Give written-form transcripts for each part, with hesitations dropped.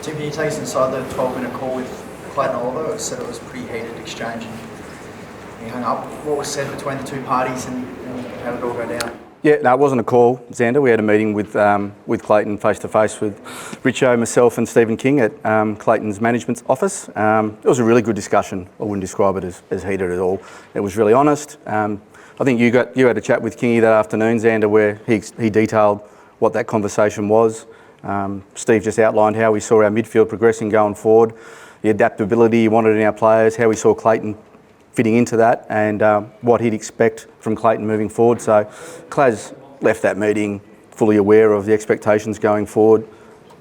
Tim, can you take us inside the 12-minute call with Clayton Oliver? It said it was a pretty heated exchange and he hung up. What was said between the two parties and how did it all go down? Yeah, no, it wasn't a call, Xander. We had a meeting with Clayton face-to-face with Richo, myself and Stephen King at Clayton's management office. It was a really good discussion. I wouldn't describe it as heated at all. It was really honest. I think you had a chat with Kingy that afternoon, Xander, where he detailed what that conversation was. Steve just outlined how we saw our midfield progressing going forward, the adaptability he wanted in our players, how we saw Clayton fitting into that and what he'd expect from Clayton moving forward. So Claz left that meeting fully aware of the expectations going forward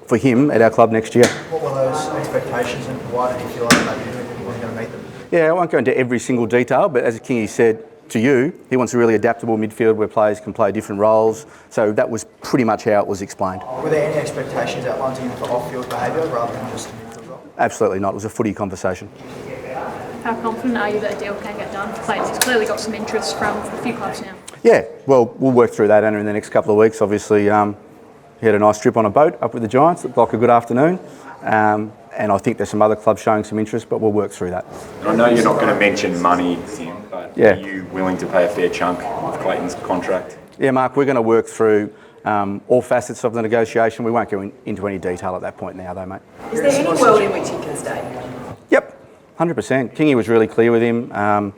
for him at our club next year. What were those expectations and why did he feel like maybe he wasn't going to meet them? Yeah, I won't go into every single detail, but as Kingy said to you, he wants a really adaptable midfield where players can play different roles. So that was pretty much how it was explained. Were there any expectations outlined to him for off-field behaviour rather than just midfield role? Absolutely not. It was a footy conversation. How confident are you that a deal can get done for Clayton? He's clearly got some interest from a few clubs now. Yeah, well, we'll work through that, Anna, in the next couple of weeks. Obviously, he had a nice trip on a boat up with the Giants. Looked like a good afternoon. And I think there's some other clubs showing some interest, but we'll work through that. And I know you're not going to mention money, Tim, but yeah. Are you willing to pay a fair chunk of Clayton's contract? Yeah, Mark, we're going to work through all facets of the negotiation. We won't go into any detail at that point now, though, mate. Is there any world in which he can stay? Yep. 100%. Kingy was really clear with him.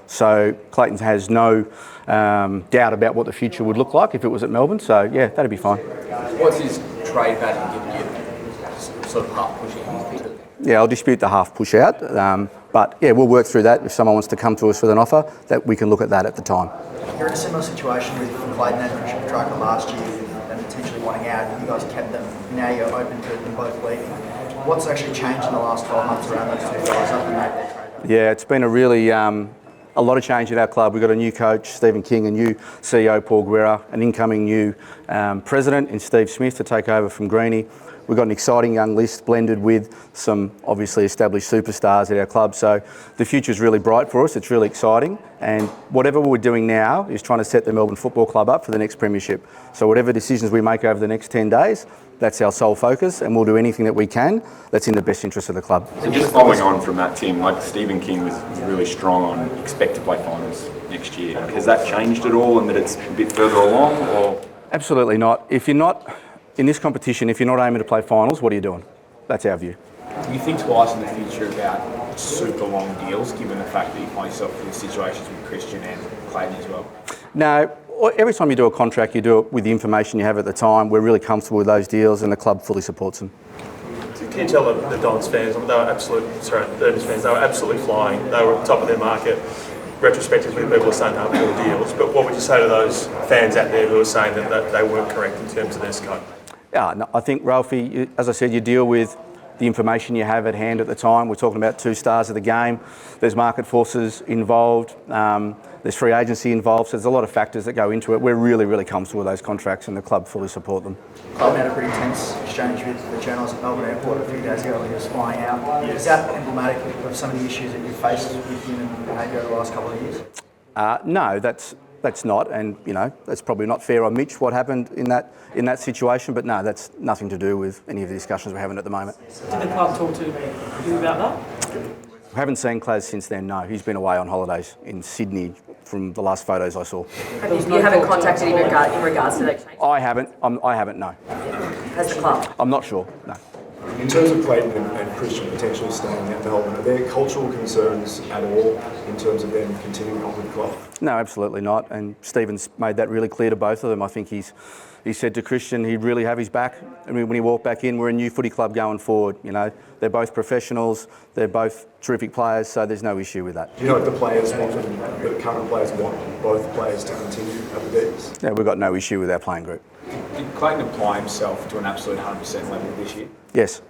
So Clayton has no doubt about what the future would look like if it was at Melbourne. So, yeah, that'd be fine. What's his trade value given you sort of half pushing? Yeah, I'll dispute the half push out. But, yeah, we'll work through that. If someone wants to come to us with an offer, that we can look at that at the time. You're in a similar situation with Clayton and Christian Petrarca last year and potentially wanting out. You guys kept them. Now you're open to them both leaving. What's actually changed in the last 12 months around those two guys up and made their trade? Yeah, it's been a really a lot of change in our club. We've got a new coach, Stephen King, a new CEO, Paul Guerra, an incoming new president in Steve Smith to take over from Greenie. We've got an exciting young list blended with some obviously established superstars at our club. So the future's really bright for us. It's really exciting. And whatever we're doing now is trying to set the Melbourne Football Club up for the next premiership. So whatever decisions we make over the next 10 days, that's our sole focus, and we'll do anything that we can that's in the best interest of the club. So just following on from that, Tim, like Stephen King was really strong on expect to play finals next year. Has that changed at all and that it's a bit further along? Or? Absolutely not. If you're not in this competition, if you're not aiming to play finals, what are you doing? That's our view. Do you think twice in the future about super long deals, given the fact that you find yourself in situations with Christian and Clayton as well? No. Every time you do a contract, you do it with the information you have at the time. We're really comfortable with those deals and the club fully supports them. Can you tell the Dons fans, the Derby's fans, they were absolutely flying. They were at the top of their market. Retrospectively, people are saying they were poor deals. But what would you say to those fans out there who are saying that they weren't correct in terms of their scope? Yeah, no, I think, Ralphie, as I said, you deal with the information you have at hand at the time. We're talking about two stars of the game. There's market forces involved. There's free agency involved, so there's a lot of factors that go into it. We're really, really comfortable with those contracts and the club fully support them. Club had a pretty tense exchange with the journalists at Melbourne Airport a few days ago when he was flying out. Is that emblematic of some of the issues that you've faced with him and behaviour over the last couple of years? No, that's not, and that's probably not fair on Mitch what happened in that situation. But no, that's nothing to do with any of the discussions we're having at the moment. Did the club talk to you about that? I haven't seen Claz since then. No, he's been away on holidays in Sydney from the last photos I saw. You haven't contacted him in regards to that change? I haven't. I haven't. No. Has the club? I'm not sure. No. In terms of Clayton and Christian potentially staying at Melbourne, are there cultural concerns at all in terms of them continuing on with the club? No, absolutely not. And Stephen's made that really clear to both of them. I think he said to Christian he'd really have his back. I mean, when he walked back in, we're a new footy club going forward. They're both professionals. They're both terrific players, so there's no issue with that. Do you know if the players want the current players want both players to continue at the Bees? Yeah, we've got no issue with our playing group. Did Clayton apply himself to an absolute 100% level this year? Yes.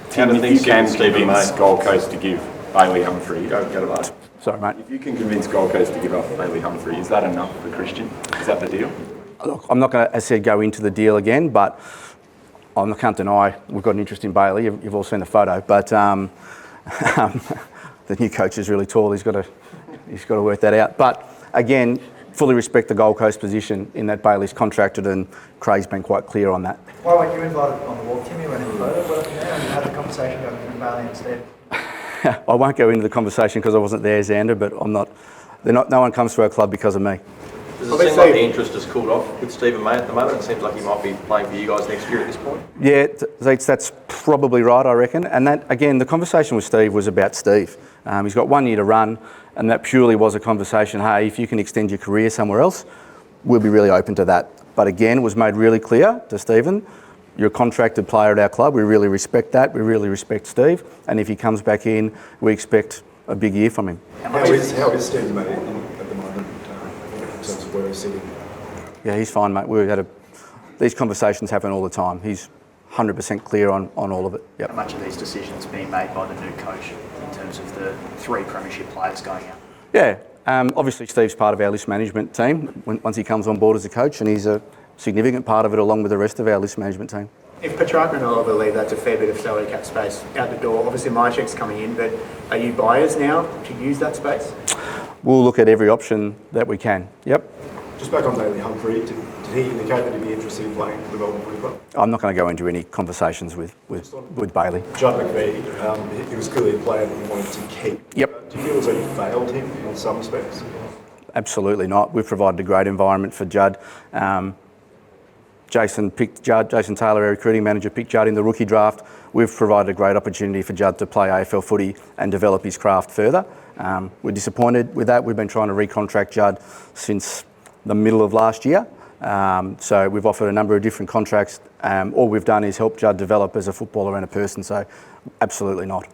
Tim, if you can convince Gold Coast to give Bailey Humphrey, go to that. Sorry, mate. If you can convince Gold Coast to give up Bailey Humphrey, is that enough for Christian? Is that the deal? Look, I'm not going to, as I said, go into the deal again, but I can't deny we've got an interest in Bailey. You've all seen the photo, but the new coach is really tall. He's got to work that out. But again, fully respect the Gold Coast position in that Bailey's contracted, and Craig's been quite clear on that. Why weren't you invited on the walk, Timmy? You weren't in the photo? Had a conversation going between Bailey and Steve. I won't go into the conversation because I wasn't there, Xander, but no one comes to our club because of me. Does it seem like the interest has cooled off with Stephen May at the moment? It seems like he might be playing for you guys next year at this point. Yeah, that's probably right, I reckon. And that, again, the conversation with Steve was about Steve. He's got 1 year to run, and that purely was a conversation, hey, if you can extend your career somewhere else, we'll be really open to that. But again, it was made really clear to Stephen, you're a contracted player at our club, we really respect that, we really respect Steve, and if he comes back in, we expect a big year from him. How is Stephen May at the moment in terms of where he's sitting? Yeah, he's fine, mate. These conversations happen all the time. He's 100% clear on all of it. Yep. How much of these decisions being made by the new coach in terms of the 3 premiership players going out? Yeah, obviously Steve's part of our list management team once he comes on board as a coach, and he's a significant part of it along with the rest of our list management team. If Petrarca and Oliver leave, that's a fair bit of salary cap space out the door. Obviously, my check's coming in, but are you buyers now to use that space? We'll look at every option that we can. Yep. Just back on Daly Humphrey, did he indicate that he'd be interested in playing for the Melbourne Footy Club? I'm not going to go into any conversations with Bailey. Judd McVie, he was clearly a player that you wanted to keep. Yep. Do you feel as though you failed him in some respects? Absolutely not. We've provided a great environment for Judd. Jason Taylor, our recruiting manager, picked Judd in the rookie draft. We've provided a great opportunity for Judd to play AFL footy and develop his craft further. We're disappointed with that. We've been trying to recontract Judd since the middle of last year. So we've offered a number of different contracts. All we've done is help Judd develop as a footballer and a person, so absolutely not.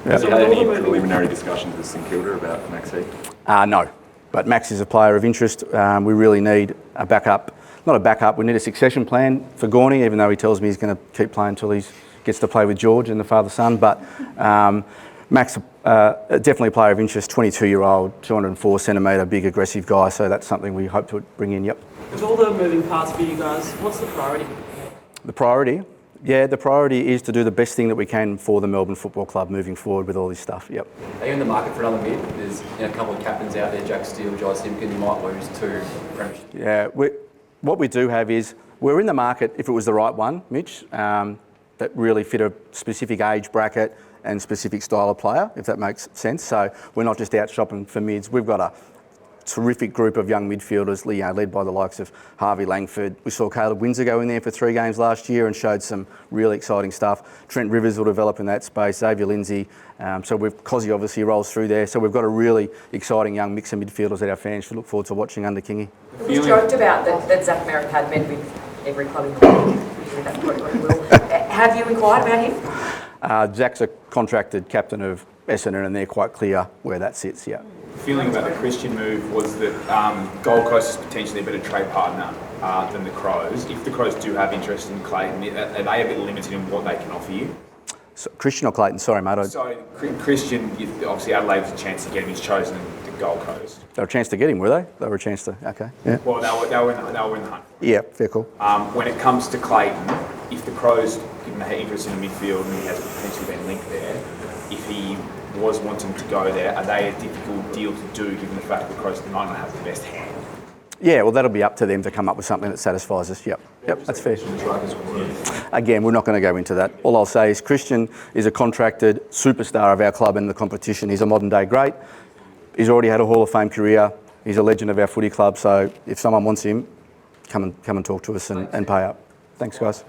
Have you had any preliminary discussions with St Kilda about Maxi? No, but Max is a player of interest. We really need a backup. Not a backup, we need a succession plan for Gorney, even though he tells me he's going to keep playing until he gets to play with George and the father-son. But Max, definitely a player of interest, 22-year-old, 204 centimetre, big aggressive guy, so that's something we hope to bring in, yep. With all the moving parts for you guys, what's the priority? The priority? Yeah, the priority is to do the best thing that we can for the Melbourne Football Club moving forward with all this stuff, yep. Are you in the market for another mid? There's a couple of captains out there, Jack Steele, Jai Simpkin, you might lose 2 premierships. Yeah, what we do have is, we're in the market, if it was the right one, Mitch, that really fit a specific age bracket and specific style of player, if that makes sense. So we're not just out shopping for mids. We've got a terrific group of young midfielders, led by the likes of Harvey Langford. We saw Caleb Windsor go in there for 3 games last year and showed some really exciting stuff. Trent Rivers will develop in that space, Xavier Lindsay. Cozzy obviously rolls through there. So we've got a really exciting young mix of midfielders that our fans should look forward to watching under Kingy. It was joked about that Zach Merritt had met with every club in the league. That's probably what he will. Have you inquired about him? Zach's a contracted captain of Essendon, and they're quite clear where that sits, yeah. The feeling about the Christian move was that Gold Coast is potentially a better trade partner than the Crows. If the Crows do have interest in Clayton, are they a bit limited in what they can offer you? So, Christian or Clayton? Sorry, mate. So Christian, obviously Adelaide was a chance to get him. He's chosen the Gold Coast. They were a chance to get him, were they? They were a chance to, okay. Yeah. Well, they were in the hunt. Yeah, fair call. When it comes to Clayton, if the Crows, given the interest in the midfield and he has potentially been linked there, if he was wanting to go there, are they a difficult deal to do given the fact that the Crows might not have the best hand? Yeah, well, that'll be up to them to come up with something that satisfies us. Yep, that's fair. Again, we're not going to go into that. All I'll say is Christian is a contracted superstar of our club in the competition. He's a modern-day great. He's already had a Hall of Fame career. He's a legend of our footy club. So if someone wants him, come and talk to us and pay up. Thanks, guys.